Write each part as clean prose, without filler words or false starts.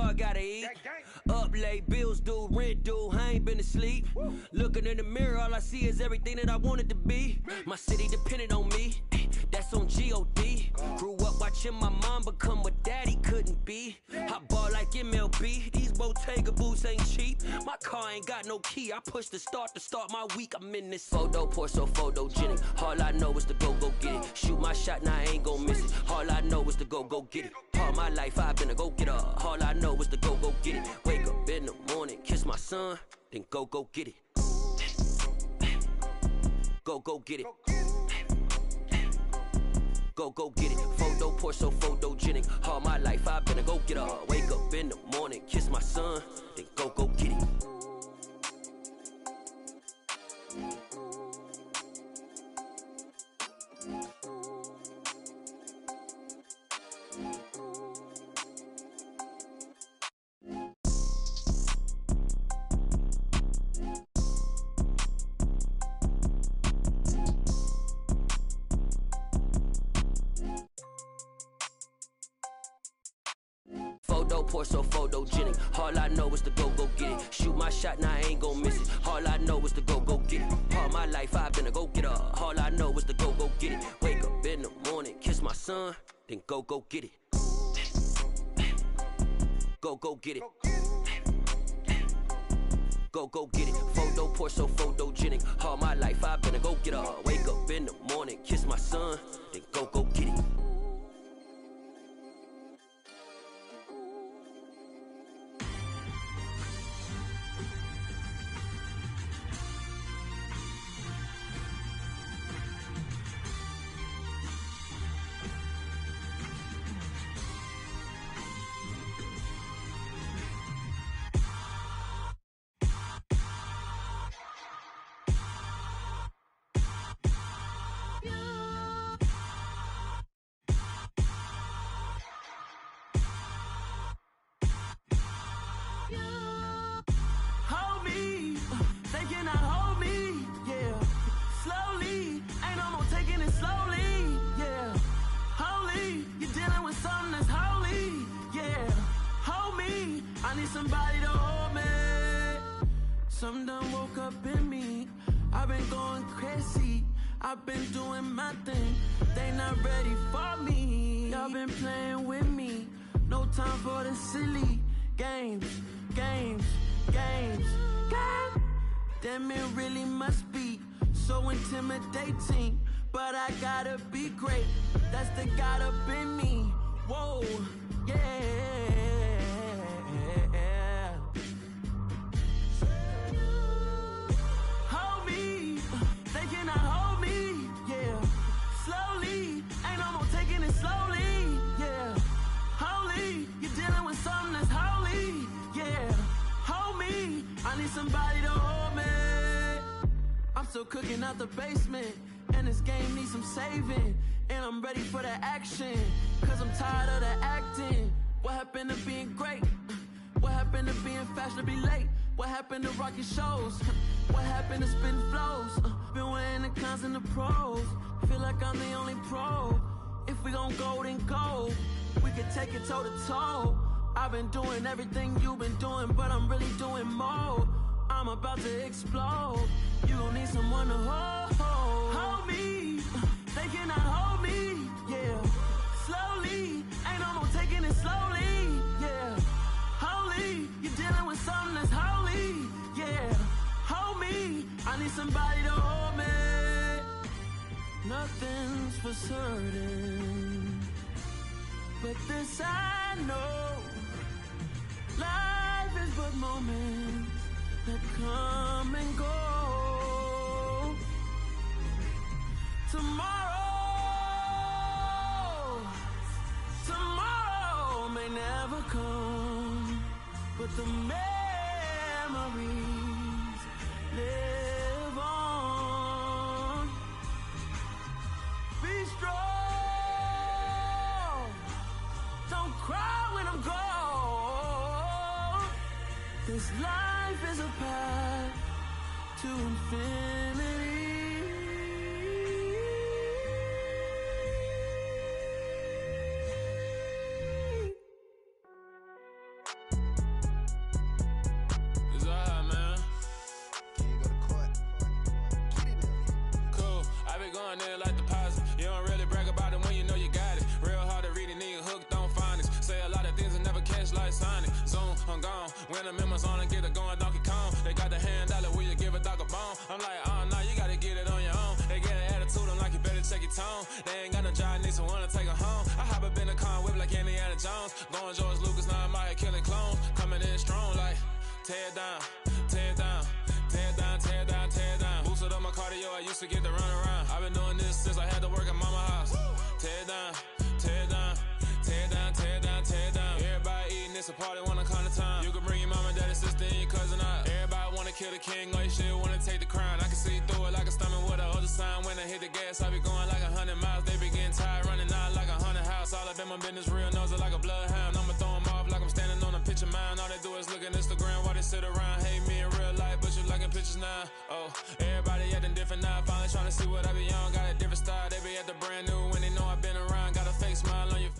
I gotta eat. Up late, bills due, rent due, I ain't been asleep. Looking in the mirror, all I see is everything that I wanted to be. My city depended on me, that's on G.O.D. Grew up watching my mom become what daddy couldn't be. I ball like MLB, these Bottega boots ain't cheap. My car ain't got no key, I push the start to start my week. I'm in this photo, pour so photogenic. All I know is to go get it. Shoot my shot, now I ain't gon' miss it. All I know is to go get it. All my life I've been a go-getter. All I know is to go get it. Wake up in the morning, kiss my son, then go get it. Go get it. Go get it. Photo pour so photogenic. All my life I've been a go-getter. Wake up in the morning, kiss my son, then go get it. Photo pour so photogenic. All I know is to go get it. Shoot my shot, now I ain't gon' miss it. All I know is to go get it. All my life I've been a go-getter. All I know is to go get it. Wake up in the morning, kiss my son, then go get it. Go get it. Go get it. Photo pour so photogenic. All my life I've been a go-getter. Wake up in the morning, kiss my son, then go get it. Somebody to hold me. Some done woke up in me. I've been going crazy. I've been doing my thing. They not ready for me. Y'all been playing with me. No time for the silly games. Damn, it really must be so intimidating. But I gotta be great. That's the God up in me. Whoa, yeah. Somebody to hold me. I'm still cooking out the basement, and this game needs some saving. And I'm ready for the action, cause I'm tired of the acting. What happened to being great? What happened to being fashionably late? What happened to rocking shows? What happened to spitting flows? Been weighing the cons and the pros. Feel like I'm the only pro. If we gon' go, then go. We could take it toe to toe. I've been doing everything you've been doing, but I'm really doing more. I'm about to explode. You gon' need someone to hold me. They cannot hold me, yeah. Slowly, ain't no more taking it slowly, yeah. Holy, you're dealing with something that's holy, yeah. Hold me, I need somebody to hold me. Nothing's for certain, but this I know. Life is but moments that come and go. Tomorrow may never come, but the memories live on. Be strong, don't cry when I'm gone. This life is a path to infinity. going in like deposit. You don't really brag about it when you know you got it. Real hard to read a nigga hooked on phonics. Say a lot of things and never catch like Sonic. Zoom, I'm gone. When the members on and get it going Donkey Kong. They got the hand dollar, will you give a dog a bone? I'm like, oh no, you gotta get it on your own. They get an attitude, I'm like, you better check your tone. They ain't got no job, need someone to take her home. I hop up in the car, whip like Indiana Jones. Going George Lucas, now I'm out here killing clones. Coming in strong like, tear down, tear down, tear down, tear down, tear down. Boosted up my cardio, I used to get to run around. I've been doing this since I had to work at mama house. Tear down, tear down, tear down, tear down, tear down. Everybody eating, it's a party, one kind of time. You can bring your mama, daddy, sister, and your cousin out. Everybody wanna kill the king, or you shit wanna take the crown. I can see through it like a stomach with a other sign. When I hit the gas, I be going like 100 miles. They be getting tired, running out like 100 house. All up in my business, real nose it like a bloodhound. I'ma throw them off like I'm standing on a picture mound. All they do is look at Instagram while they sit around. Hate me in real life, but you liking pictures now. Oh, everybody acting different now. Finally trying to see what I be on. Got a different style, they be at the brand new when they know I've been around. Got a fake smile on your face.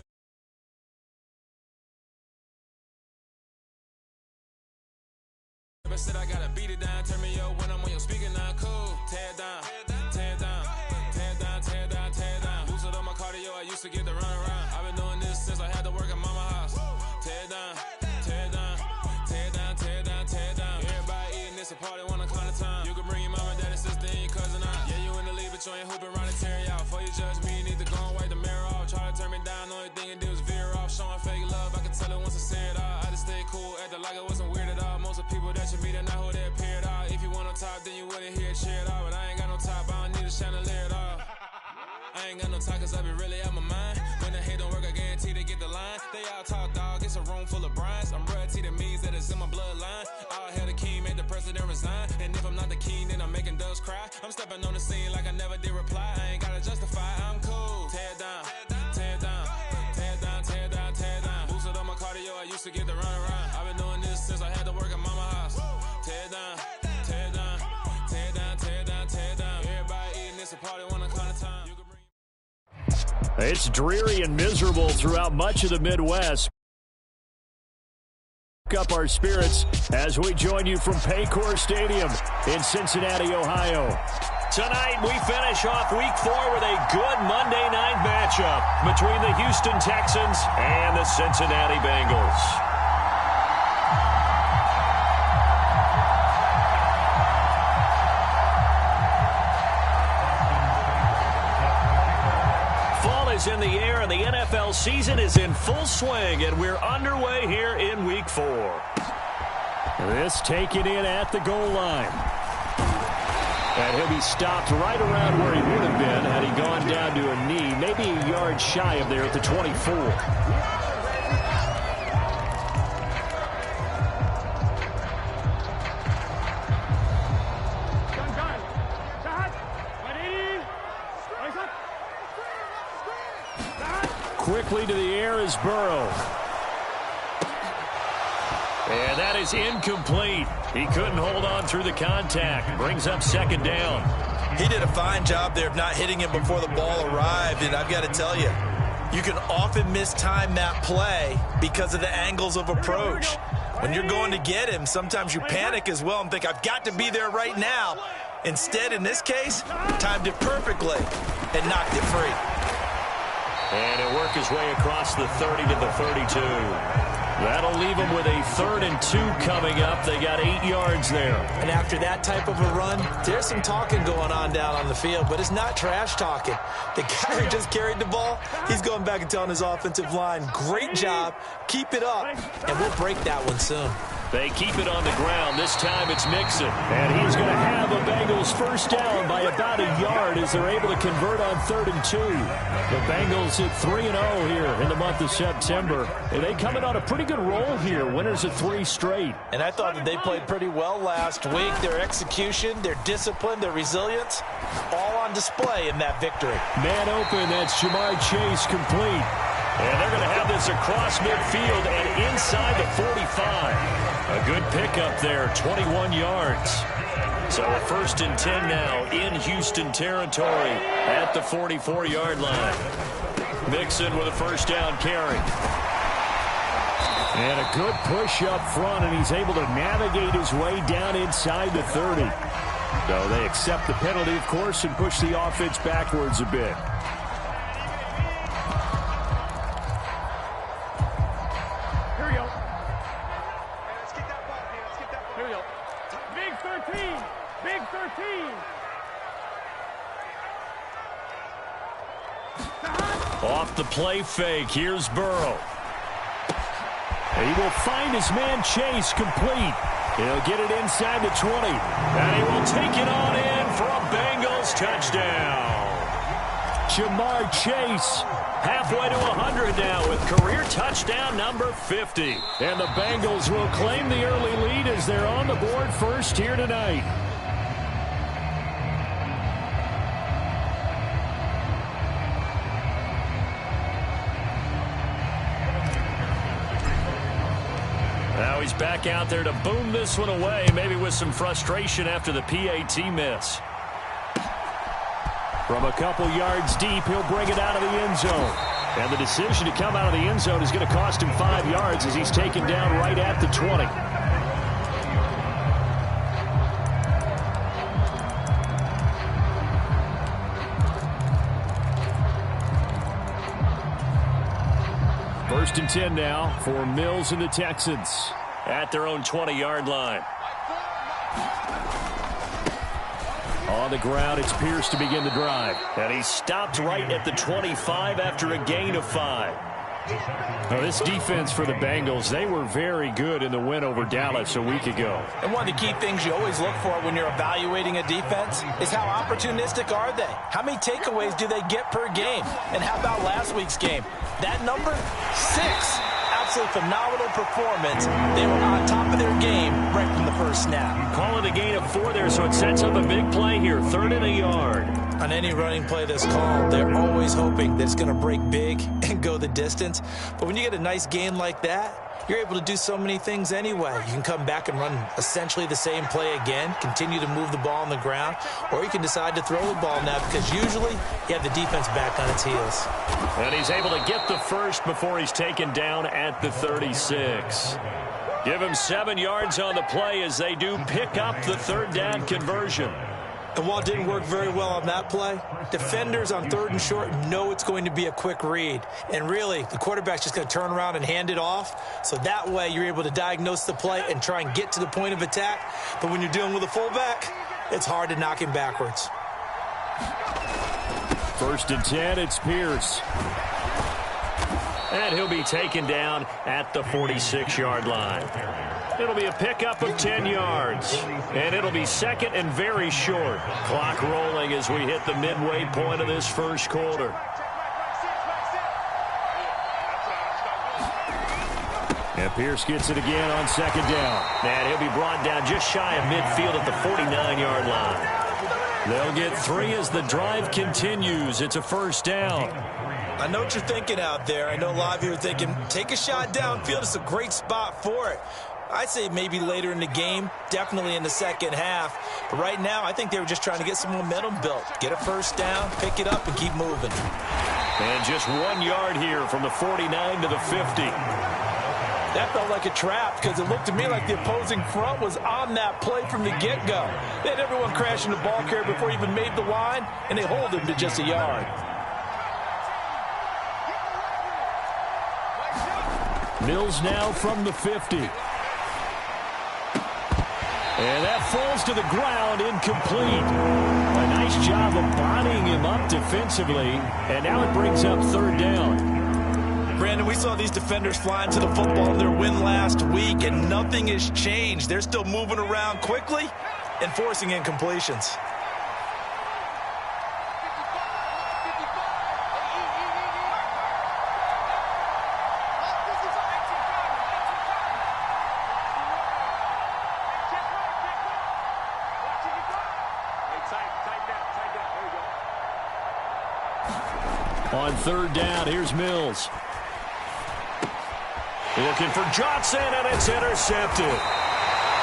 Said I gotta beat it down, turn me up when I'm on your speaker now, cool. Tear down, tear down, tear down, tear down, tear down. Boosted up my cardio, I used to get to run around. I've been doing this since I had to work at mama house. Tear down, tear down, tear down, tear down, tear down. Everybody eating, it's a party, one kind of time. You can bring your mama, daddy, sister, and your cousin out. Yeah, you in the league, but you ain't hooping around and tear you out. Before you judge me, you need to go and wipe the mirror off. Try to turn me down, only thing you do is veer off. Showing fake love, I can tell it once I say it all. I just stay cool, acting like it wasn't weird at all. Most of the people that you meet are not who they appear at all. If you want on top, then you wouldn't hear it cheer at all. But I ain't got no top, I don't need a chandelier at all. I ain't got no talk, cause I be really out my mind. When the hate don't work, I guarantee they get the line. They all talk, dog, it's a room full of brinds. I'm royalty, that means that it's in my bloodline. All hell the king, made the president resign. And if I'm not the king, then I'm making doves cry. I'm stepping on the scene like I never did reply. I ain't gotta justify, I'm cool. Tear down, tear down, tear down, tear down, tear down. Boosted up my cardio, I used to get to run around. I've been doing this since I had to work at mama house. Tear down, tear down, tear down, tear down, tear down. Everybody eating, it's a party, one kind of time. It's dreary and miserable throughout much of the Midwest. Up our spirits as we join you from Paycor Stadium in Cincinnati, Ohio. Tonight, we finish off Week 4 with a good Monday night matchup between the Houston Texans and the Cincinnati Bengals. In the air, and the NFL season is in full swing, and we're underway here in Week 4. This taken in at the goal line. And he'll be stopped right around where he would have been had he gone down to a knee, maybe a yard shy of there at the 24. Quickly to the air is Burrow. And that is incomplete. He couldn't hold on through the contact. Brings up second down. He did a fine job there of not hitting him before the ball arrived. And I've got to tell you, you can often mistime that play because of the angles of approach. When you're going to get him, sometimes you panic as well and think, I've got to be there right now. Instead, in this case, timed it perfectly and knocked it free. And he'll work his way across the 30 to the 32. That'll leave them with a 3rd and 2 coming up. They got 8 yards there. And after that type of a run, there's some talking going on down on the field, but it's not trash talking. The guy who just carried the ball, he's going back and telling his offensive line, great job, keep it up, and we'll break that one soon. They keep it on the ground. This time it's Mixon. And he's going to have a Bengals first down by about a yard as they're able to convert on 3rd and 2. The Bengals hit 3-0 here in the month of September. And they come in on a pretty good roll here. Winners of 3 straight. And I thought that they played pretty well last week. Their execution, their discipline, their resilience, all on display in that victory. Man open, that's Jamar Chase complete. And they're going to have this across midfield and inside the 45. A good pickup there, 21 yards. So a 1st and 10 now in Houston territory at the 44-yard line. Mixon with a first down carry. And a good push up front, and he's able to navigate his way down inside the 30. So they accept the penalty, of course, and push the offense backwards a bit. Here we go. Let's get that ball, man. Let's get that ball. Here we go. Big 13. Big 13. Off the play fake. Here's Burrow. He will find his man Chase complete. He'll get it inside the 20. And he will take it on in for a Bengals touchdown. Jamar Chase halfway to 100 now with career touchdown number 50. And the Bengals will claim the early lead as they're on the board first here tonight. Now he's back out there to boom this one away, maybe with some frustration after the PAT miss. From a couple yards deep, he'll bring it out of the end zone. And the decision to come out of the end zone is going to cost him 5 yards as he's taken down right at the 20. First and 10 now for Mills and the Texans at their own 20-yard line. On the ground, it's Pierce to begin the drive. And he stopped right at the 25 after a gain of 5. Now, this defense for the Bengals, they were very good in the win over Dallas a week ago. And one of the key things you always look for when you're evaluating a defense is how opportunistic are they? How many takeaways do they get per game? And how about last week's game? That number, 6. Absolutely phenomenal performance. They were on top of their game right from the first snap. Call it a gain of 4 there, so it sets up a big play here. 3rd and a yard. On any running play that's called, they're always hoping that it's going to break big and go the distance. But when you get a nice gain like that, you're able to do so many things anyway. You can come back and run essentially the same play again, continue to move the ball on the ground, or you can decide to throw the ball now because usually you have the defense back on its heels. And he's able to get the first before he's taken down at the 36. Give him 7 yards on the play as they do pick up the 3rd down conversion. And while it didn't work very well on that play, defenders on 3rd and short know it's going to be a quick read. And really, the quarterback's just going to turn around and hand it off. So that way, you're able to diagnose the play and try and get to the point of attack. But when you're dealing with a fullback, it's hard to knock him backwards. 1st and 10, it's Pierce. And he'll be taken down at the 46-yard line. It'll be a pickup of 10 yards. And it'll be 2nd and very short. Clock rolling as we hit the midway point of this first quarter. And Pierce gets it again on 2nd down. And he'll be brought down just shy of midfield at the 49-yard line. They'll get 3 as the drive continues. It's a 1st down. I know what you're thinking out there. I know a lot of you are thinking, take a shot downfield. It's a great spot for it. I'd say maybe later in the game, definitely in the second half. But right now, I think they were just trying to get some momentum built. Get a 1st down, pick it up, and keep moving. And just 1 yard here from the 49 to the 50. That felt like a trap because it looked to me like the opposing front was on that play from the get-go. They had everyone crashing the ball carrier before he even made the line, and they hold him to just a yard. Mills now from the 50. And that falls to the ground, incomplete. A nice job of bodying him up defensively, and now it brings up 3rd down. Brandon, we saw these defenders flying to the football in their win last week, and nothing has changed. They're still moving around quickly and forcing incompletions. On 3rd down, here's Mills. Looking for Johnson, and it's intercepted.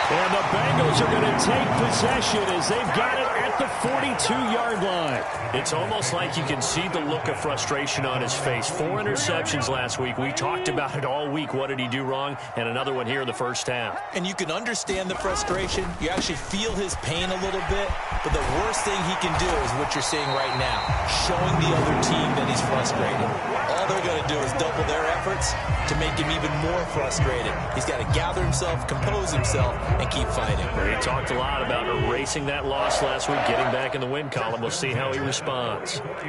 And the Bengals are going to take possession as they've got it at the 42-yard line. It's almost like you can see the look of frustration on his face. 4 interceptions last week. We talked about it all week. What did he do wrong? And another one here in the first half. And you can understand the frustration. You actually feel his pain a little bit. But the worst thing he can do is what you're seeing right now, showing the other team that he's frustrated. All they're going to do is double their efforts to make him even more frustrated. He's got to gather himself, compose himself, and keep fighting. He talked a lot about erasing that loss last week, getting back in the win column. We'll see how he responds. 11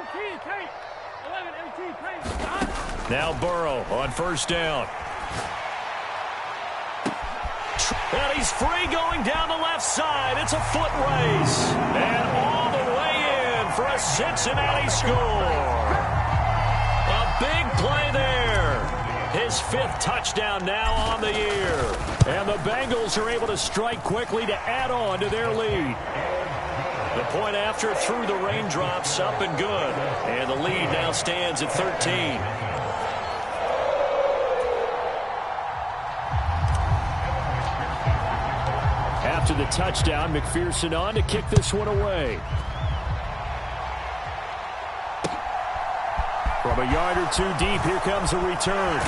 MT, Kate. 11 MT, Kate. Now Burrow on first down. And he's free going down the left side. It's a foot race. And all the way in for a Cincinnati score. A big play there. His 5th touchdown now on the year. And the Bengals are able to strike quickly to add on to their lead. The point after through the raindrops, up and good. And the lead now stands at 13. After the touchdown, McPherson on to kick this one away. From a yard or 2 deep, here comes a return.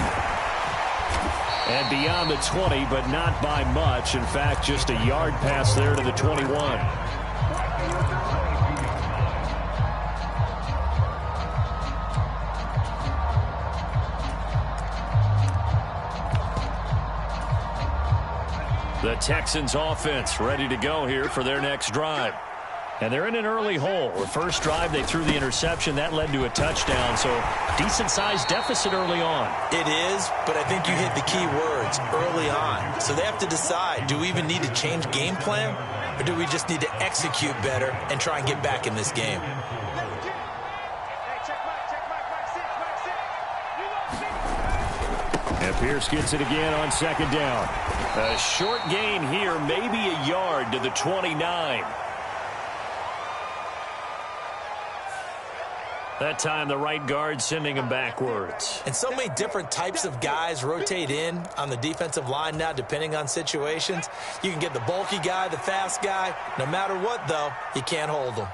And beyond the 20, but not by much. In fact, just a yard pass there to the 21. The Texans offense ready to go here for their next drive. And they're in an early hole. The first drive, they threw the interception. That led to a touchdown, so decent-sized deficit early on. It is, but I think you hit the key words, early on. So they have to decide, do we even need to change game plan, or do we just need to execute better and try and get back in this game? And Pierce gets it again on second down. A short gain here, maybe a yard to the 29. That time, the right guard sending him backwards. And so many different types of guys rotate in on the defensive line now, depending on situations. You can get the bulky guy, the fast guy. No matter what, though, you can't hold them.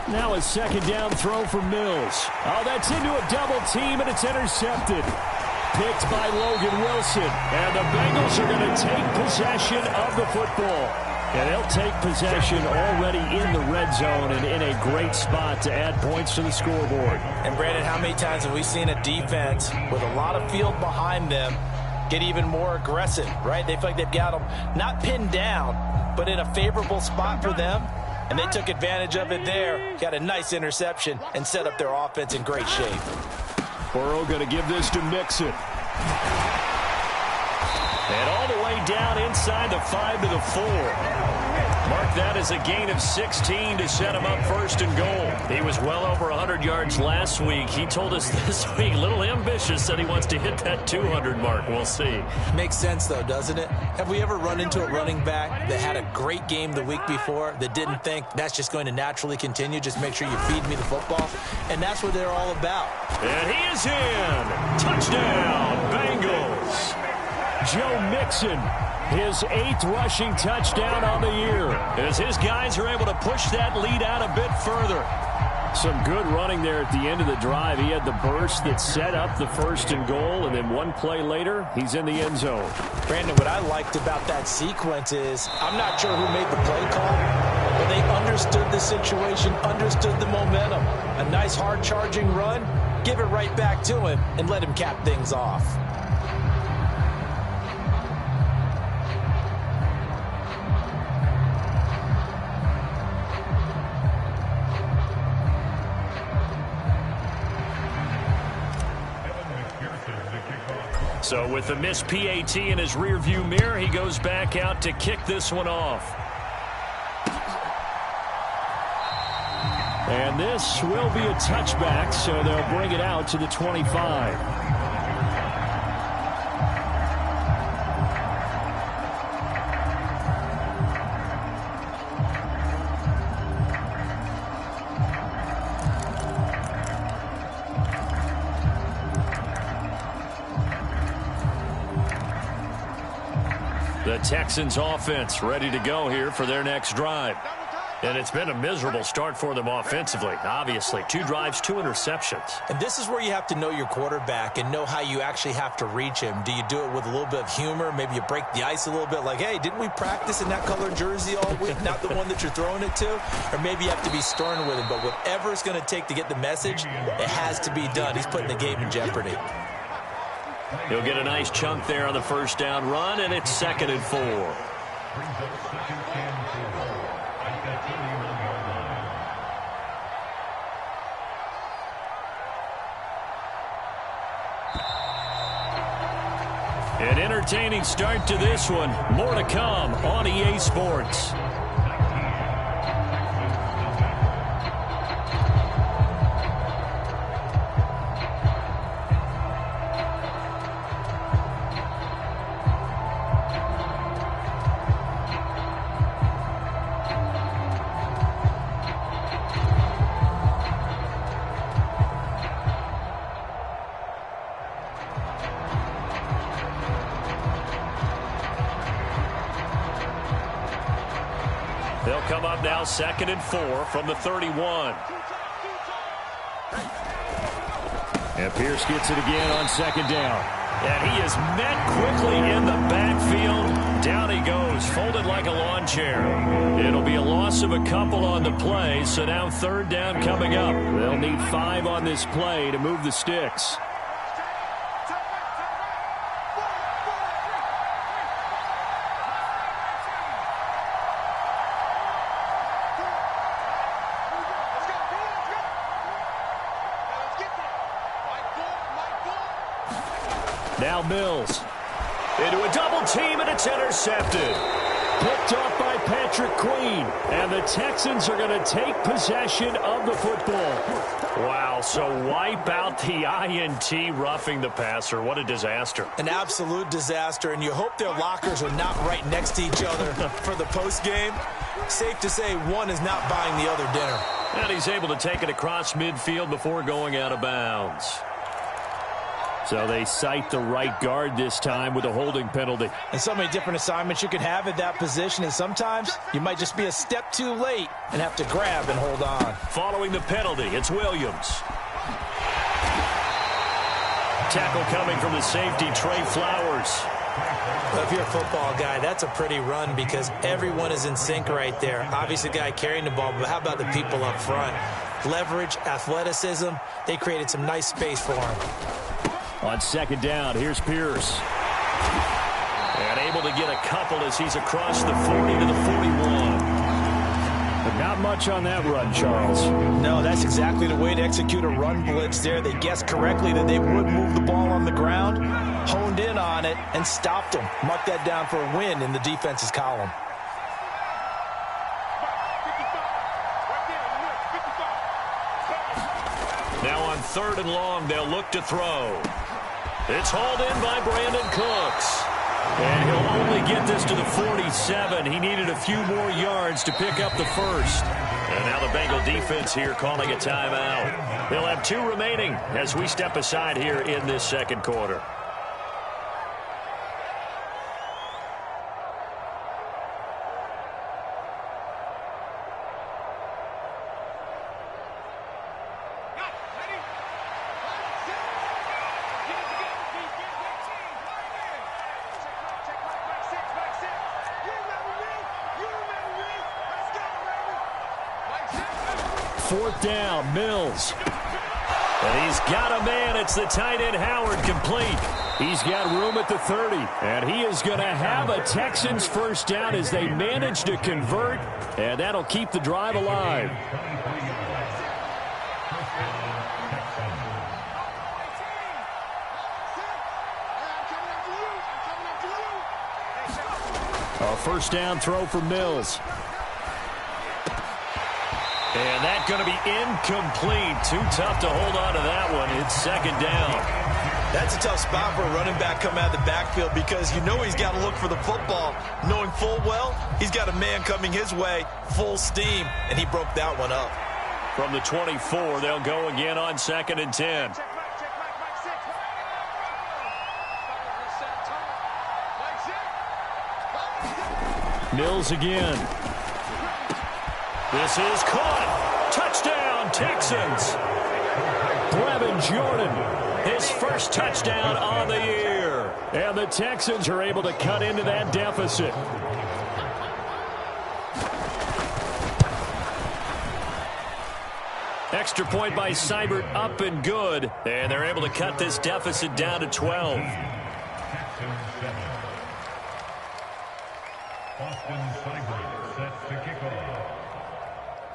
Now a second down throw for Mills. Oh, that's into a double team, and it's intercepted. Picked by Logan Wilson. And the Bengals are going to take possession of the football. And they'll take possession already in the red zone and in a great spot to add points to the scoreboard. And, Brandon, how many times have we seen a defense with a lot of field behind them get even more aggressive, right? They feel like they've got them not pinned down, but in a favorable spot for them. And they took advantage of it there. Got a nice interception and set up their offense in great shape. Burrow going to give this to Mixon. And all the way down inside the 5 to the 4. Mark that as a gain of 16 to set him up first and goal. He was well over 100 yards last week. He told us this week, a little ambitious, said he wants to hit that 200 mark. We'll see. Makes sense, though, doesn't it? Have we ever run into a running back that had a great game the week before that didn't think that's just going to naturally continue? Just make sure you feed me the football. And that's what they're all about. And he is in. Touchdown, Bengals. Joe Mixon, his 8th rushing touchdown on the year, as his guys are able to push that lead out a bit further. Some good running there at the end of the drive. He had the burst that set up the first and goal, and then one play later, he's in the end zone. Brandon, what I liked about that sequence is, I'm not sure who made the play call, but they understood the situation, understood the momentum. A nice hard-charging run, give it right back to him, and let him cap things off. So with the missed PAT in his rearview mirror, he goes back out to kick this one off. And this will be a touchback, so they'll bring it out to the 25. The Texans offense ready to go here for their next drive. And it's been a miserable start for them offensively, obviously. 2 drives, 2 interceptions. And this is where you have to know your quarterback and know how you actually have to reach him. Do you do it with a little bit of humor? Maybe you break the ice a little bit like, hey, didn't we practice in that colored jersey all week, not the one that you're throwing it to? Or maybe you have to be stern with him. But whatever it's going to take to get the message, it has to be done. He's putting the game in jeopardy. He'll get a nice chunk there on the first down run, and it's 2nd and 4. An entertaining start to this one. More to come on EA Sports. They'll come up now 2nd and 4 from the 31. And Pierce gets it again on 2nd down. And he is met quickly in the backfield. Down he goes, folded like a lawn chair. It'll be a loss of a couple on the play, so now 3rd down coming up. They'll need 5 on this play to move the sticks. Now Mills into a double team, and it's intercepted. Picked off by Patrick Queen, and the Texans are going to take possession of the football. Wow, so wipe out the INT, roughing the passer. What a disaster. An absolute disaster, and you hope their lockers are not right next to each other for the postgame. Safe to say one is not buying the other dinner. And he's able to take it across midfield before going out of bounds. So they cite the right guard this time with a holding penalty. And so many different assignments you can have at that position, and sometimes you might just be a step too late and have to grab and hold on. Following the penalty, it's Williams. Tackle coming from the safety, Trey Flowers. Well, if you're a football guy, that's a pretty run because everyone is in sync right there. Obviously, the guy carrying the ball, but how about the people up front? Leverage, athleticism, they created some nice space for him. On 2nd down, here's Pierce. And able to get a couple as he's across the 40 to the 41. But not much on that run, Charles. No, that's exactly the way to execute a run blitz there. They guessed correctly that they would move the ball on the ground, honed in on it, and stopped them. Mark that down for a win in the defense's column. Now on 3rd and long, they'll look to throw. It's hauled in by Brandon Cooks. And he'll only get this to the 47. He needed a few more yards to pick up the first. And now the Bengal defense here calling a timeout. They'll have 2 remaining as we step aside here in this 2nd quarter. Fourth down, Mills. And he's got a man. It's the tight end, Howard, complete. He's got room at the 30. And he is going to have a Texans first down as they manage to convert. And that'll keep the drive alive. A first down throw for Mills. And that's going to be incomplete. Too tough to hold on to that one. It's 2nd down. That's a tough spot for a running back coming out of the backfield because you know he's got to look for the football, knowing full well he's got a man coming his way, full steam, and he broke that one up. From the 24, they'll go again on 2nd and 10. Mills again. This is caught. Touchdown, Texans. Brevin Jordan, his first touchdown on the year. And the Texans are able to cut into that deficit. Extra point by Seibert, up and good. And they're able to cut this deficit down to 12.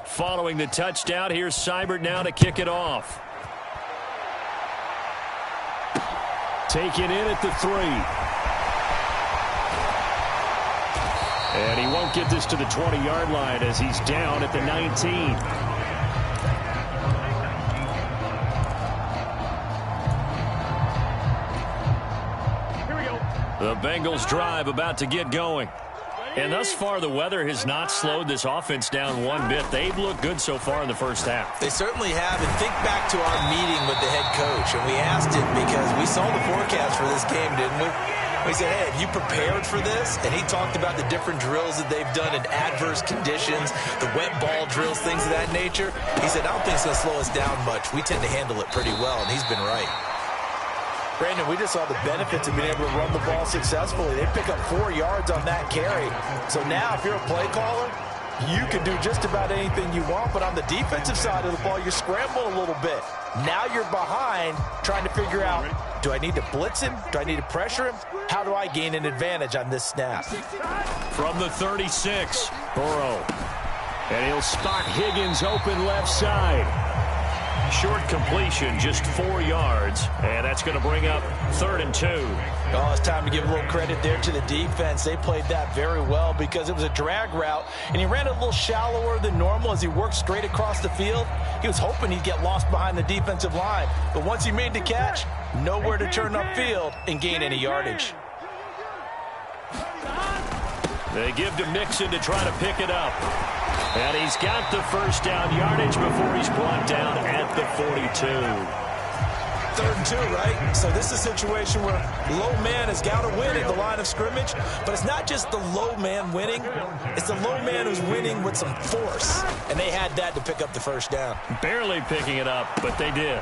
Following the touchdown, here's Seibert now to kick it off. Taken in at the 3. And he won't get this to the 20-yard line as he's down at the 19. The Bengals drive about to get going. And thus far, the weather has not slowed this offense down one bit. They've looked good so far in the first half. They certainly have. And think back to our meeting with the head coach. And we asked him because we saw the forecast for this game, didn't we? We said, hey, have you prepared for this? And he talked about the different drills that they've done in adverse conditions, the wet ball drills, things of that nature. He said, I don't think it's going to slow us down much. We tend to handle it pretty well, and he's been right. Brandon, we just saw the benefits of being able to run the ball successfully. They pick up 4 yards on that carry. So now if you're a play caller, you can do just about anything you want. But on the defensive side of the ball, you're scrambling a little bit. Now you're behind trying to figure out, do I need to blitz him? Do I need to pressure him? How do I gain an advantage on this snap? From the 36, Burrow. And he'll spot Higgins open left side. Short completion, just 4 yards, and that's going to bring up 3rd and 2. Oh, it's time to give a little credit there to the defense. They played that very well because it was a drag route, and he ran a little shallower than normal as he worked straight across the field. He was hoping he'd get lost behind the defensive line, but once he made the catch, nowhere to turn upfield and gain any yardage. They give to Mixon to try to pick it up. And he's got the first down yardage before he's brought down at the 42. 3rd and 2, right? So this is a situation where low man has got to win at the line of scrimmage, but it's not just the low man winning. It's the low man who's winning with some force, and they had that to pick up the first down. Barely picking it up, but they did.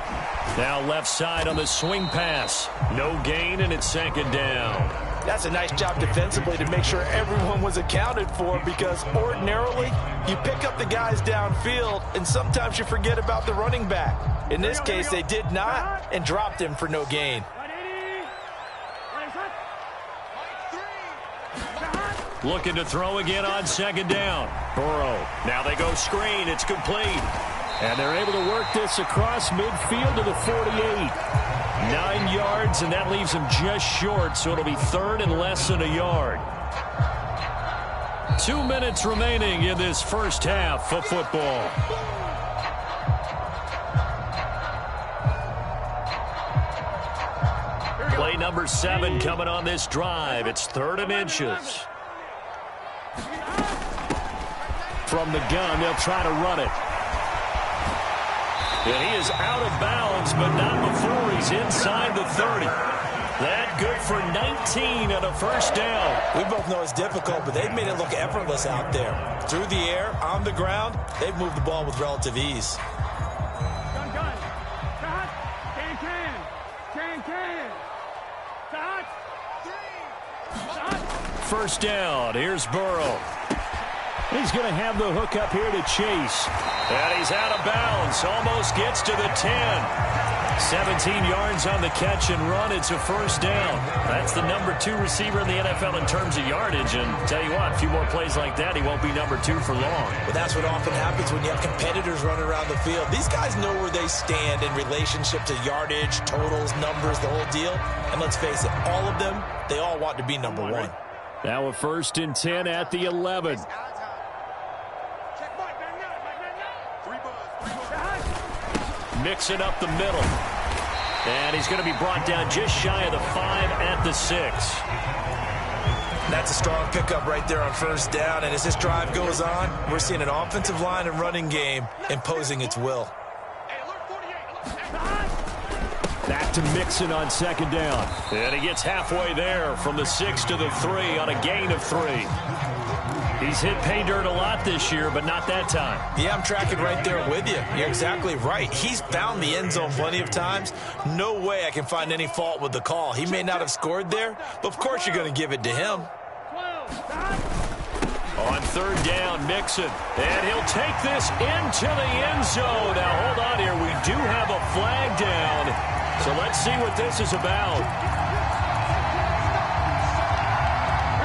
Now left side on the swing pass. No gain, and it's 2nd down. That's a nice job defensively to make sure everyone was accounted for, because ordinarily you pick up the guys downfield and sometimes you forget about the running back. In this case, they did not and dropped him for no gain. Looking to throw again on 2nd down. Burrow. Now they go screen. It's complete. And they're able to work this across midfield to the 48. 9 yards, and that leaves him just short, so it'll be 3rd and less than a yard. 2 minutes remaining in this first half of football. Play number 7 coming on this drive. It's 3rd and inches. From the gun, they'll try to run it. And he is out of bounds, but not before he's inside the 30. That good for 19 and a first down. We both know it's difficult, but they've made it look effortless out there. Through the air, on the ground, they've moved the ball with relative ease. Gun. Start. Can. Start. First down. Here's Burrow. He's going to have the hook up here to Chase. And he's out of bounds. Almost gets to the 10. 17 yards on the catch and run. It's a first down. That's the number 2 receiver in the NFL in terms of yardage. And tell you what, a few more plays like that, he won't be number 2 for long. Well, that's what often happens when you have competitors running around the field. These guys know where they stand in relationship to yardage, totals, numbers, the whole deal. And let's face it, all of them, they all want to be number 1. Now a 1st and 10 at the 11. Mixing up the middle. And he's going to be brought down just shy of the 5 at the 6. That's a strong pickup right there on first down. And as this drive goes on, we're seeing an offensive line and running game imposing its will. Back to Mixon on 2nd down. And he gets halfway there from the 6 to the 3 on a gain of 3. He's hit pay dirt a lot this year, but not that time. Yeah, I'm tracking right there with you. You're exactly right. He's found the end zone plenty of times. No way I can find any fault with the call. He may not have scored there, but of course you're going to give it to him. On third down, Mixon. And he'll take this into the end zone. Now, hold on here. We do have a flag down. So let's see what this is about.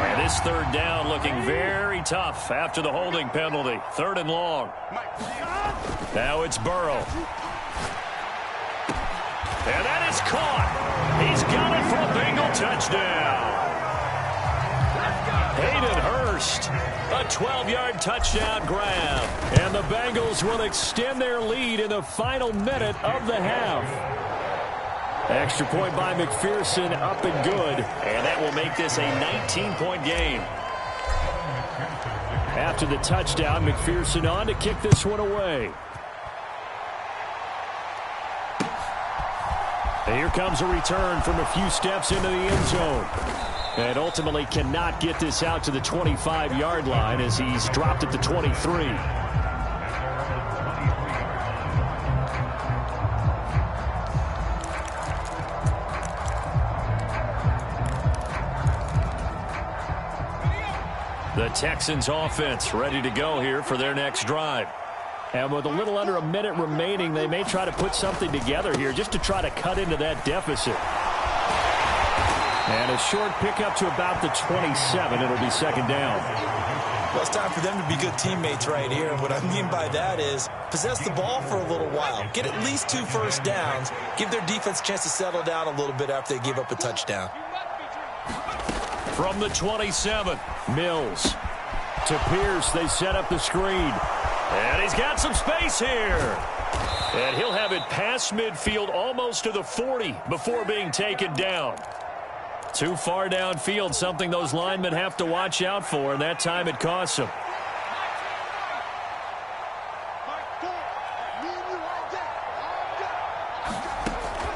And this third down looking very tough after the holding penalty. Third and long. Now it's Burrow. And that is caught. He's got it for a Bengal touchdown. Hayden Hurst, a 12-yard touchdown grab. And the Bengals will extend their lead in the final minute of the half. Extra point by McPherson, up and good. And that will make this a 19-point game. After the touchdown, McPherson on to kick this one away. And here comes a return from a few steps into the end zone. And ultimately cannot get this out to the 25-yard line as he's dropped at the 23. The Texans offense ready to go here for their next drive. And with a little under a minute remaining, they may try to put something together here just to try to cut into that deficit. And a short pickup to about the 27. It'll be second down. Well, it's time for them to be good teammates right here. And what I mean by that is possess the ball for a little while. Get at least 2 first downs. Give their defense a chance to settle down a little bit after they give up a touchdown. From the 27, Mills to Pierce. They set up the screen. And he's got some space here. And he'll have it past midfield almost to the 40 before being taken down. Too far downfield, something those linemen have to watch out for, and that time it costs them.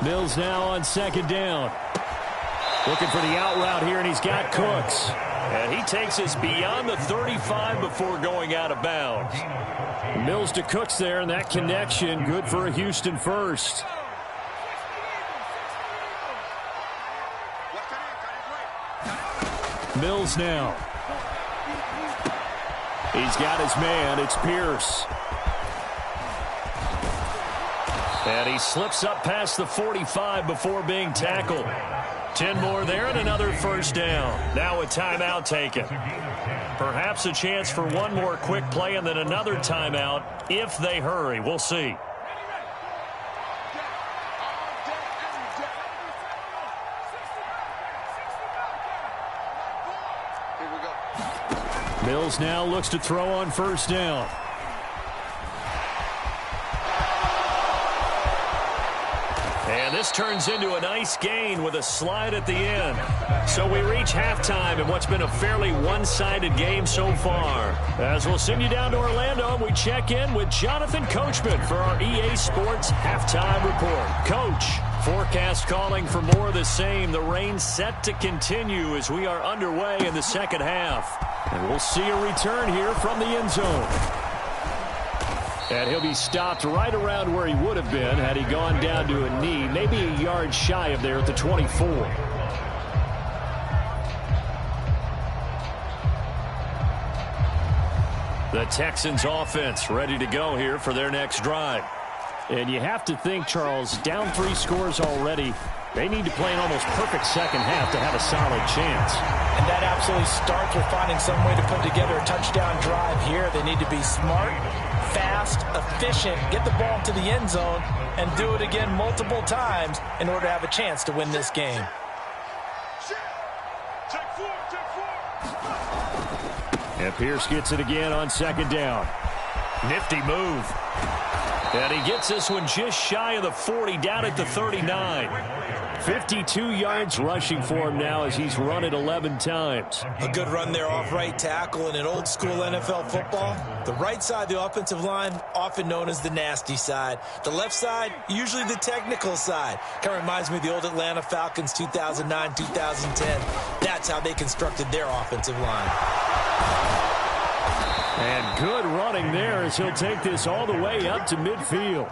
Mills now on second down. Looking for the out route here, and he's got Cooks. And he takes us beyond the 35 before going out of bounds. Mills to Cooks there, and that connection good for a Houston first. Mills now. He's got his man. It's Pierce. And he slips up past the 45 before being tackled. 10 more there and another first down. Now a timeout taken. Perhaps a chance for one more quick play and then another timeout if they hurry. We'll see. Mills now looks to throw on first down. And this turns into a nice gain with a slide at the end. So we reach halftime in what's been a fairly one-sided game so far. As we'll send you down to Orlando, we check in with Jonathan Coachman for our EA Sports Halftime Report. Coach, forecast calling for more of the same. The rain set to continue as we are underway in the second half. And we'll see a return here from the end zone. And he'll be stopped right around where he would have been had he gone down to a knee, maybe a yard shy of there at the 24. The Texans offense ready to go here for their next drive. And you have to think, Charles, down 3 scores already. They need to play an almost perfect second half to have a solid chance. And that absolutely starts with finding some way to put together a touchdown drive here. They need to be smart, fast, efficient, get the ball to the end zone, and do it again multiple times in order to have a chance to win this game. And Pierce gets it again on second down. Nifty move. And he gets this one just shy of the 40, down at the 39. 52 yards rushing for him now as he's run it 11 times. A good run there off right tackle in an old school NFL football. The right side of the offensive line, often known as the nasty side. The left side, usually the technical side. Kind of reminds me of the old Atlanta Falcons 2009, 2010. That's how they constructed their offensive line. And good running there as he'll take this all the way up to midfield.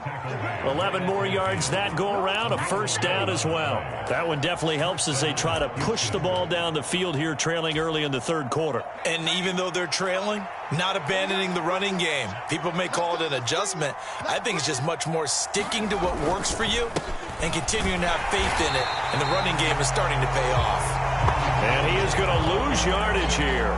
11 more yards that go around, a first down as well. That one definitely helps as they try to push the ball down the field here, trailing early in the third quarter. And even though they're trailing, not abandoning the running game. People may call it an adjustment. I think it's just much more sticking to what works for you and continuing to have faith in it. And the running game is starting to pay off. And he is going to lose yardage here.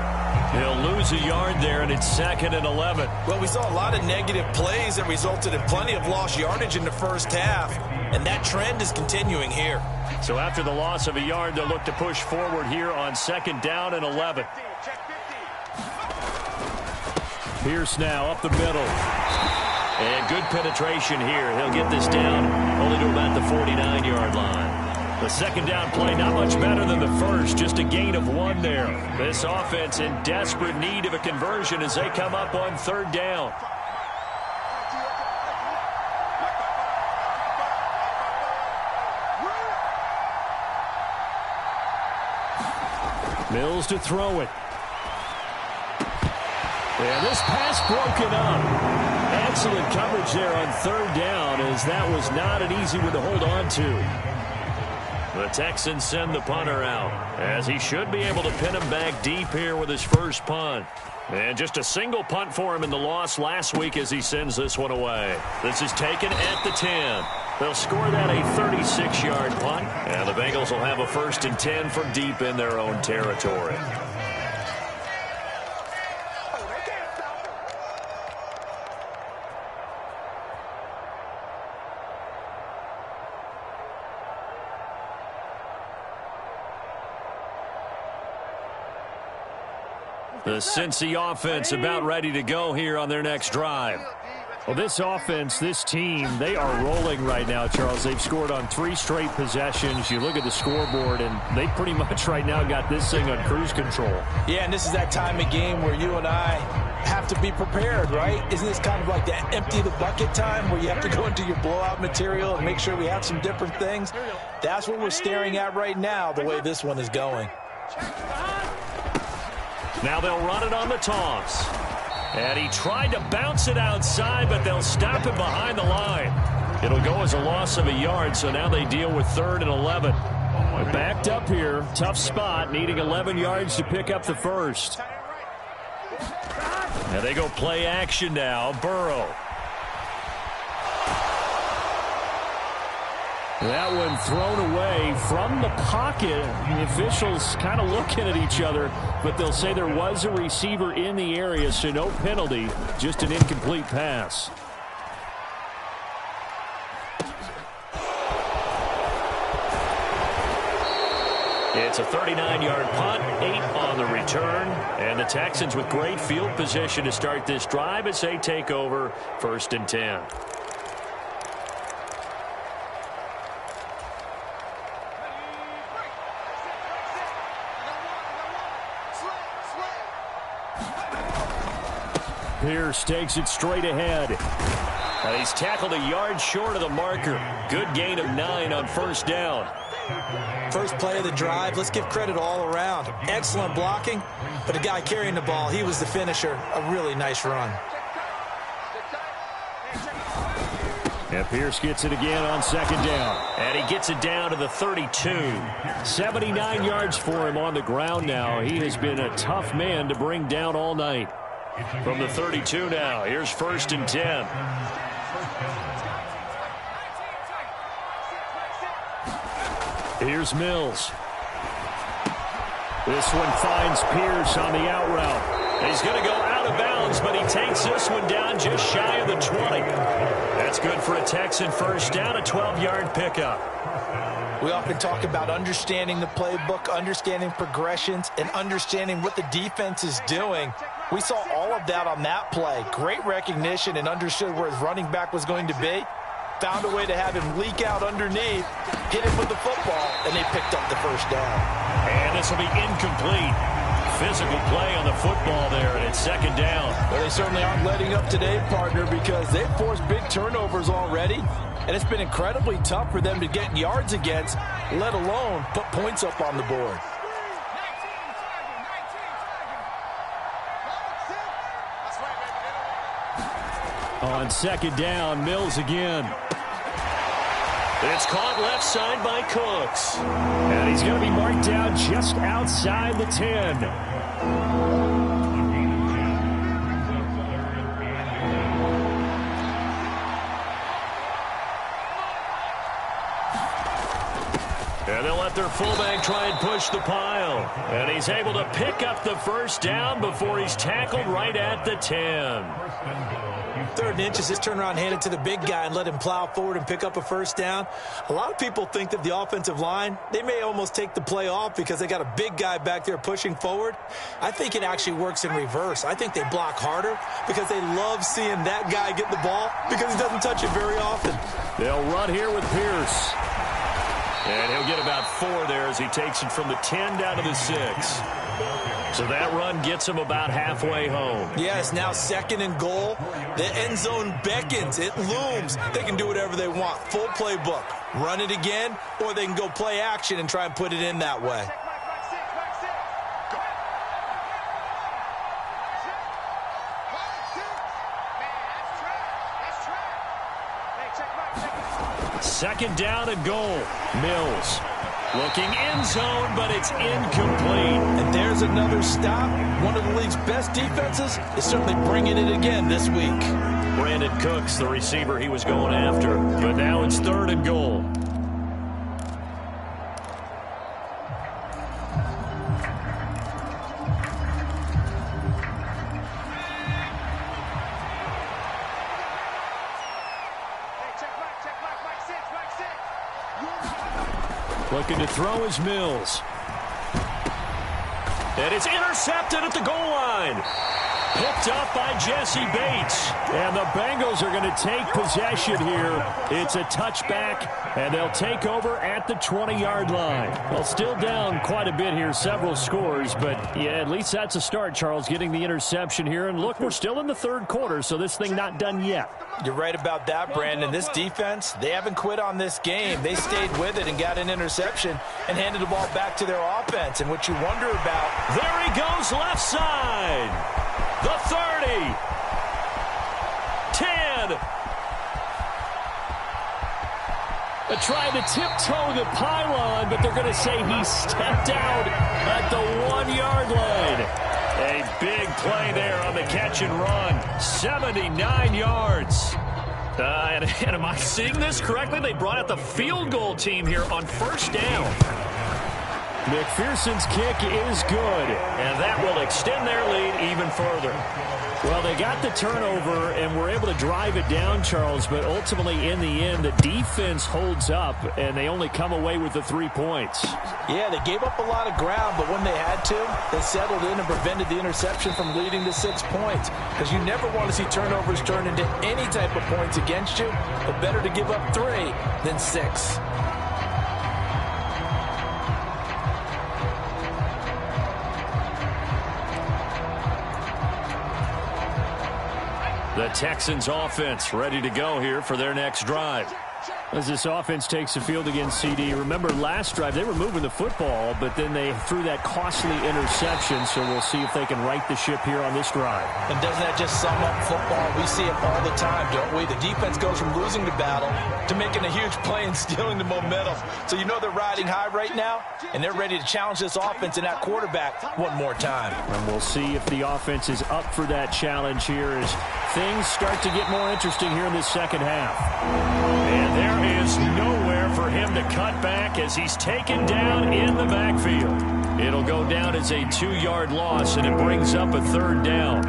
He'll lose a yard there, and it's 2nd and 11. Well, we saw a lot of negative plays that resulted in plenty of lost yardage in the first half, and that trend is continuing here. So after the loss of a yard, they'll look to push forward here on 2nd down and 11. Pierce now up the middle. And good penetration here. He'll get this down only to about the 49-yard line. The second down play not much better than the first, just a gain of 1 there. This offense in desperate need of a conversion as they come up on 3rd down. Mills to throw it. And this pass broken up. Excellent coverage there on 3rd down as that was not an easy one to hold on to. The Texans send the punter out as he should be able to pin him back deep here with his first punt. And just a single punt for him in the loss last week as he sends this one away. This is taken at the 10. They'll score that a 36-yard punt. And the Bengals will have a 1st and 10 from deep in their own territory. The Cincy offense about ready to go here on their next drive. Well, this offense, this team, they are rolling right now, Charles. They've scored on 3 straight possessions. You look at the scoreboard, and they pretty much right now got this thing on cruise control. Yeah, and this is that time of game where you and I have to be prepared, right? Isn't this kind of like that empty the bucket time where you have to go into your blowout material and make sure we have some different things? That's what we're staring at right now, the way this one is going. Now they'll run it on the toss. And he tried to bounce it outside, but they'll stop him behind the line. It'll go as a loss of a yard, so now they deal with 3rd and 11. They're backed up here. Tough spot, needing 11 yards to pick up the first. And they go play action now. Burrow. That one thrown away from the pocket. The officials kind of looking at each other, but they'll say there was a receiver in the area, so no penalty, just an incomplete pass. It's a 39-yard punt, 8 on the return, and the Texans with great field position to start this drive as they take over 1st and 10. Pierce takes it straight ahead. He's tackled a yard short of the marker. Good gain of 9 on 1st down. First play of the drive, let's give credit all around. Excellent blocking, but the guy carrying the ball, he was the finisher. A really nice run. And Pierce gets it again on 2nd down. And he gets it down to the 32. 79 yards for him on the ground now. He has been a tough man to bring down all night. From the 32 now, here's 1st and 10. Here's Mills. This one finds Pierce on the out route. He's going to go out of bounds, but he takes this one down just shy of the 20. That's good for a Texan first down, a 12-yard pickup. We often talk about understanding the playbook, understanding progressions, and understanding what the defense is doing. We saw all of that on that play. Great recognition and understood where his running back was going to be. Found a way to have him leak out underneath, hit him with the football, and they picked up the first down. And this will be incomplete. Physical play on the football there, and it's 2nd down. Well, they certainly aren't letting up today, partner, because they've forced big turnovers already, and it's been incredibly tough for them to get yards against, let alone put points up on the board. On second down, Mills again. It's caught left side by Cooks. And he's going to be marked down just outside the 10. And they'll let their fullback try and push the pile. And he's able to pick up the first down before he's tackled right at the 10. 3rd and inches, just turn around and hand it to the big guy and let him plow forward and pick up a first down. A lot of people think that the offensive line, they may almost take the play off because they got a big guy back there pushing forward. I think it actually works in reverse. I think they block harder because they love seeing that guy get the ball because he doesn't touch it very often. They'll run here with Pierce. And he'll get about 4 there as he takes it from the 10 down to the 6. So that run gets him about halfway home. Yes, now 2nd and goal. The end zone beckons. It looms. They can do whatever they want. Full playbook. Run it again, or they can go play action and try and put it in that way. Second down and goal. Mills looking end zone, but it's incomplete. And there's another stop. One of the league's best defenses is certainly bringing it again this week. Brandon Cooks, the receiver he was going after. But now it's 3rd and goal. Looking to throw is Mills. And it's intercepted at the goal line. Picked up by Jesse Bates. And the Bengals are going to take possession here. It's a touchback, and they'll take over at the 20-yard line. Well, still down quite a bit here, several scores. But, yeah, at least that's a start, Charles, getting the interception here. And, look, we're still in the 3rd quarter, so this thing not done yet. You're right about that, Brandon. This defense, they haven't quit on this game. They stayed with it and got an interception and handed the ball back to their offense. And what you wonder about... There he goes, left side. The 30. 10. They're trying to tiptoe the pylon, but they're going to say he stepped out at the 1-yard line. A big play there on the catch and run. 79 yards. And am I seeing this correctly? They brought out the field goal team here on 1st down. McPherson's kick is good, and that will extend their lead even further. Well, they got the turnover and were able to drive it down, Charles, but ultimately in the end, the defense holds up, and they only come away with the 3 points. Yeah, they gave up a lot of ground, but when they had to, they settled in and prevented the interception from leading to 6 points. Because you never want to see turnovers turn into any type of points against you, but better to give up 3 than 6. The Texans offense ready to go here for their next drive. As this offense takes the field against CD, remember last drive they were moving the football, but then they threw that costly interception, so we'll see if they can right the ship here on this drive. And doesn't that just sum up football? We see it all the time, don't we? The defense goes from losing the battle to making a huge play and stealing the momentum. So you know they're riding high right now, and they're ready to challenge this offense and that quarterback one more time. And we'll see if the offense is up for that challenge here as things start to get more interesting here in this second half. And there is nowhere for him to cut back as he's taken down in the backfield. It'll go down as a 2-yard loss, and it brings up a 3rd down.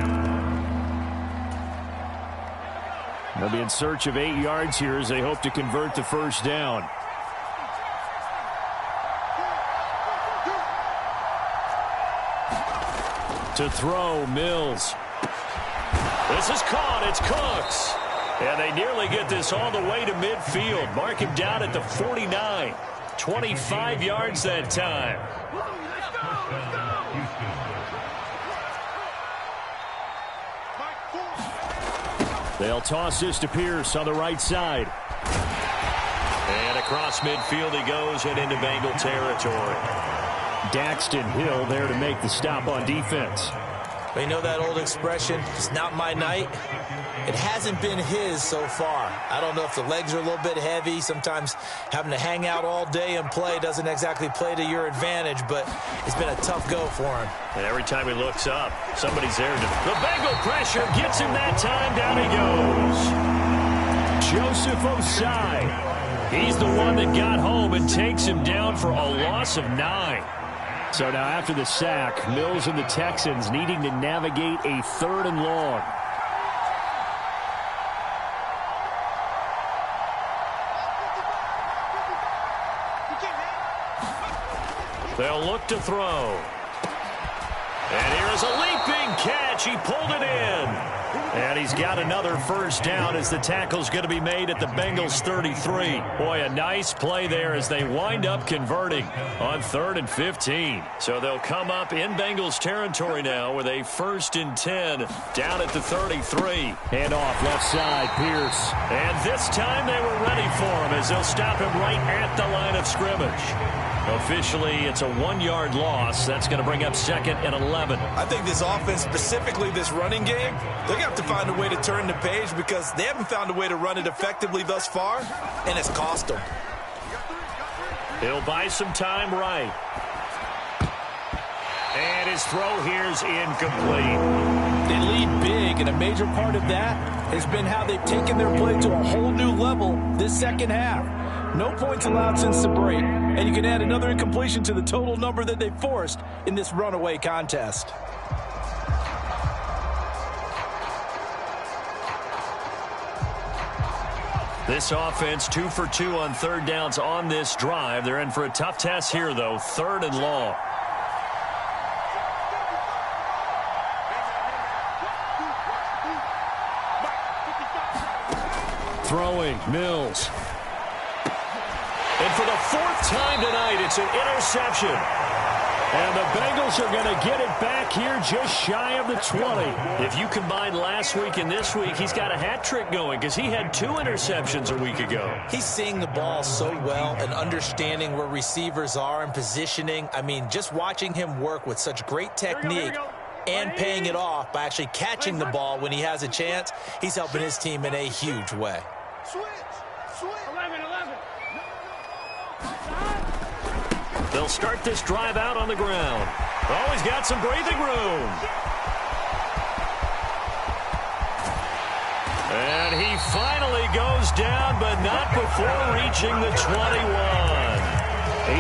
They'll be in search of 8 yards here as they hope to convert the first down. To throw, Mills. This is caught. It's Cooks. And they nearly get this all the way to midfield. Mark him down at the 49. 25 yards that time. They'll toss this to Pierce on the right side. And across midfield he goes and into Bengal territory. Daxton Hill there to make the stop on defense. You know that old expression, it's not my night. It hasn't been his so far. I don't know if the legs are a little bit heavy. Sometimes having to hang out all day and play doesn't exactly play to your advantage, but it's been a tough go for him. And every time he looks up, somebody's there. The Bengal pressure gets him that time. Down he goes. Joseph Osai. He's the one that got home and takes him down for a loss of 9. So now after the sack, Mills and the Texans needing to navigate a 3rd and long. They'll look to throw. And here's a leaping catch. He pulled it in. And he's got another first down as the tackle's going to be made at the Bengals 33. Boy, a nice play there as they wind up converting on 3rd and 15. So they'll come up in Bengals territory now with a 1st and 10 down at the 33. And off left side, Pierce. And this time they were ready for him as they'll stop him right at the line of scrimmage. Officially, it's a 1-yard loss. That's going to bring up 2nd and 11. I think this offense, specifically this running game, they're going to have to find a way to turn the page because they haven't found a way to run it effectively thus far, and it's cost them. He'll buy some time right. And his throw here's incomplete. They lead big, and a major part of that has been how they've taken their play to a whole new level this second half. No points allowed since the break, and you can add another incompletion to the total number that they forced in this runaway contest. This offense 2 for 2 on 3rd downs on this drive. They're in for a tough test here, though. 3rd and long. Throwing, Mills. And for the 4th time tonight, it's an interception. And the Bengals are going to get it back here just shy of the 20. If you combine last week and this week, he's got a hat trick going because he had 2 interceptions a week ago. He's seeing the ball so well and understanding where receivers are and positioning. I mean, just watching him work with such great technique and paying it off by actually catching the ball when he has a chance, he's helping his team in a huge way. They'll start this drive out on the ground. Oh, he's got some breathing room. And he finally goes down, but not before reaching the 21.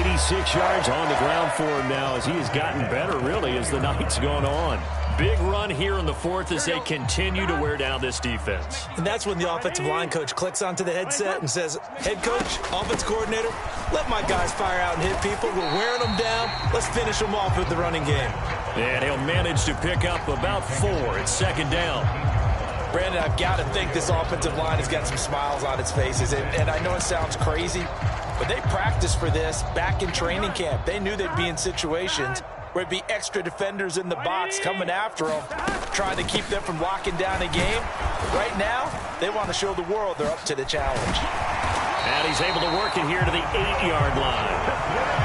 86 yards on the ground for him now as he has gotten better, really, as the night's gone on. Big run here in the 4th as they continue to wear down this defense. And that's when the offensive line coach clicks onto the headset and says, head coach, offense coordinator, let my guys fire out and hit people. We're wearing them down. Let's finish them off with the running game. And he'll manage to pick up about 4. It's 2nd down. Brandon, I've got to think this offensive line has got some smiles on its faces. And I know it sounds crazy, but they practiced for this back in training camp. They knew they'd be in situations where it'd be extra defenders in the box coming after them, trying to keep them from locking down a game. Right now, they want to show the world they're up to the challenge. And he's able to work it here to the 8-yard line.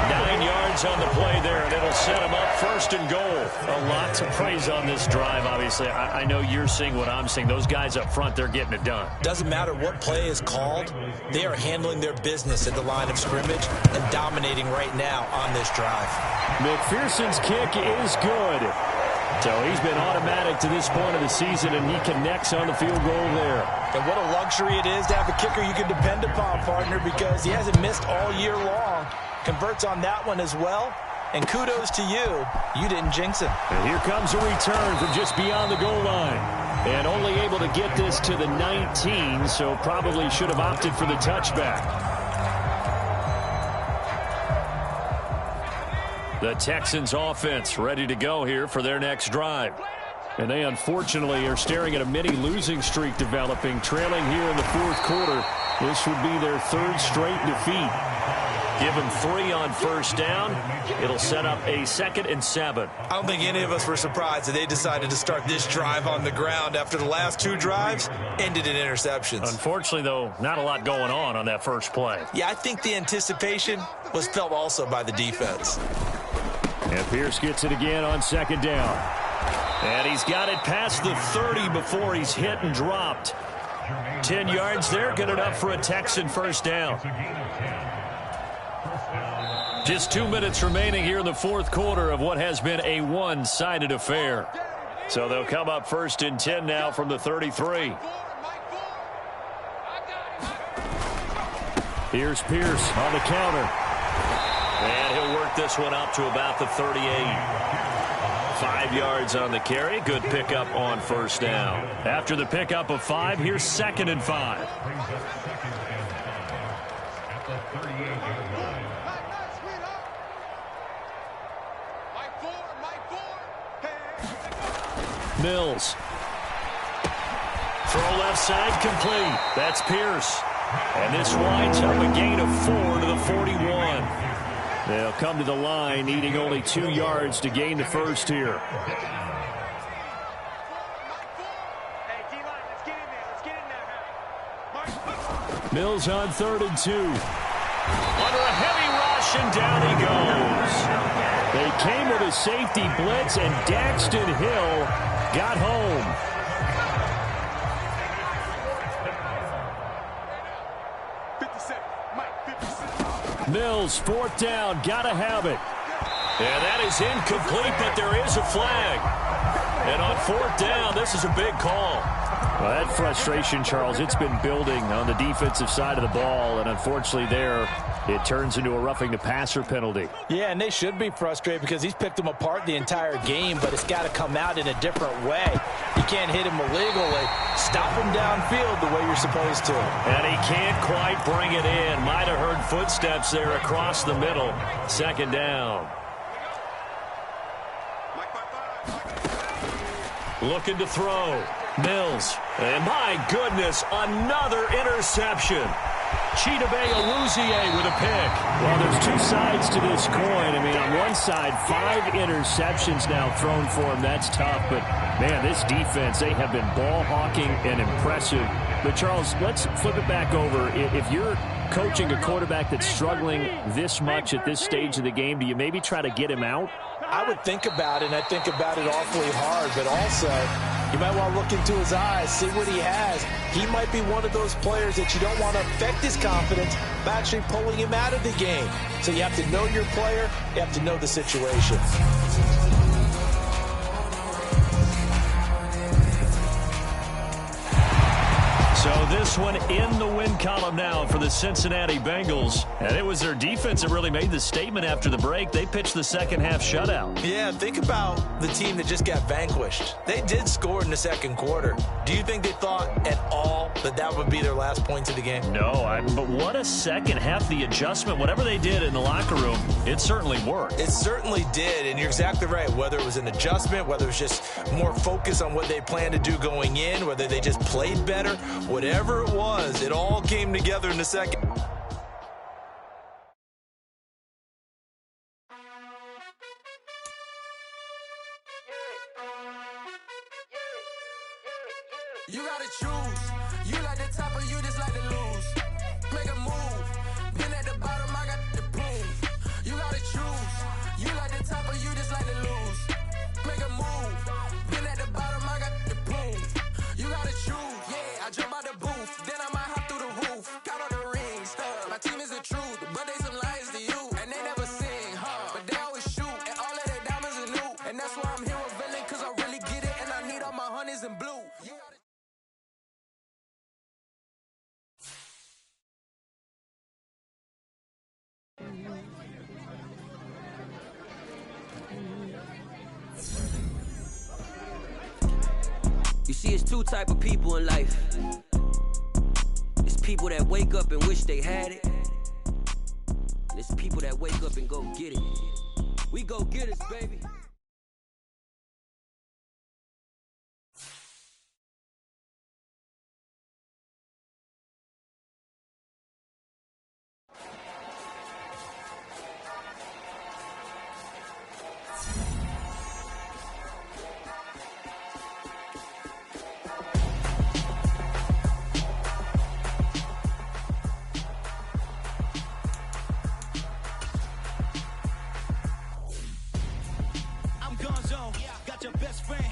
9 yards on the play there, and it'll set him up 1st and goal. A lot to praise on this drive, obviously. I know you're seeing what I'm seeing. Those guys up front, they're getting it done. Doesn't matter what play is called. They are handling their business at the line of scrimmage and dominating right now on this drive. McPherson's kick is good. So he's been automatic to this point of the season, and he connects on the field goal there. And what a luxury it is to have a kicker you can depend upon, partner, because he hasn't missed all year long. Converts on that one as well. And kudos to you. You didn't jinx him. And here comes a return from just beyond the goal line. And only able to get this to the 19, so probably should have opted for the touchback. The Texans offense ready to go here for their next drive. And they unfortunately are staring at a mini losing streak developing, trailing here in the 4th quarter. This would be their 3rd straight defeat. Give them 3 on 1st down. It'll set up a 2nd and 7. I don't think any of us were surprised that they decided to start this drive on the ground after the last 2 drives ended in interceptions. Unfortunately, though, not a lot going on that first play. Yeah, I think the anticipation was felt also by the defense. And Pierce gets it again on 2nd down. And he's got it past the 30 before he's hit and dropped. 10 yards there, good enough for a Texan first down. Just 2 minutes remaining here in the fourth quarter of what has been a one-sided affair. So they'll come up first and 10 now from the 33. Here's Pierce on the counter. And he'll work this one up to about the 38. 5 yards on the carry. Good pickup on first down. After the pickup of 5, here's 2nd and 5. Mills. Throw left side complete. That's Pierce. And this winds up a gain of 4 to the 41. They'll come to the line, needing only 2 yards to gain the first here. Mills on 3rd and 2. Under a heavy rush, and down he goes. They came with a safety blitz, and Daxton Hill got home. Mills, 4th down, gotta have it. And that is incomplete, but there is a flag. And on 4th down, this is a big call. Well, that frustration, Charles, it's been building on the defensive side of the ball, and unfortunately there, it turns into a roughing the passer penalty. Yeah, and they should be frustrated because he's picked them apart the entire game, but it's got to come out in a different way. You can't hit him illegally. Stop him downfield the way you're supposed to. And he can't quite bring it in. Might have heard footsteps there across the middle. 2nd down. Looking to throw. Mills. And my goodness, another interception. Chidobe Awuzie with a pick. Well, there's 2 sides to this coin. I mean, on one side, 5 interceptions now thrown for him. That's tough. But, man, this defense, they have been ball hawking and impressive. But, Charles, let's flip it back over. If you're coaching a quarterback that's struggling this much at this stage of the game, do you maybe try to get him out? I would think about it, and I think about it awfully hard. But also, you might want to look into his eyes, see what he has. He might be one of those players that you don't want to affect his confidence by actually pulling him out of the game. So you have to know your player. You have to know the situation. So this one in the win column now for the Cincinnati Bengals. And it was their defense that really made the statement after the break. They pitched the second half shutout. Yeah, think about the team that just got vanquished. They did score in the second quarter. Do you think they thought at all that that would be their last points of the game? No, but what a second half. The adjustment, whatever they did in the locker room, it certainly worked. It certainly did, and you're exactly right. Whether it was an adjustment, whether it was just more focus on what they planned to do going in, whether they just played better, whatever it was, it all came together in the second. You gotta choose. You like the top or you just like to lose. Make a move. Been at the bottom, I got the proof. You gotta choose. You like the top or you just like to lose. Make a move. Been at the bottom, I got the proof. You gotta choose. Yeah, I jump out the booth. Then I might hop through the roof. Count on the rings. My team is the truth, but they some liars to you. And they never sing, but they always shoot. And all of their diamonds are new. And that's why I'm here with villain, cause I really get it. And I need all my honeys in blue. You see, it's 2 type of people in life. It's people that wake up and wish they had it. And it's people that wake up and go get it. We go get it, baby. Got your best friend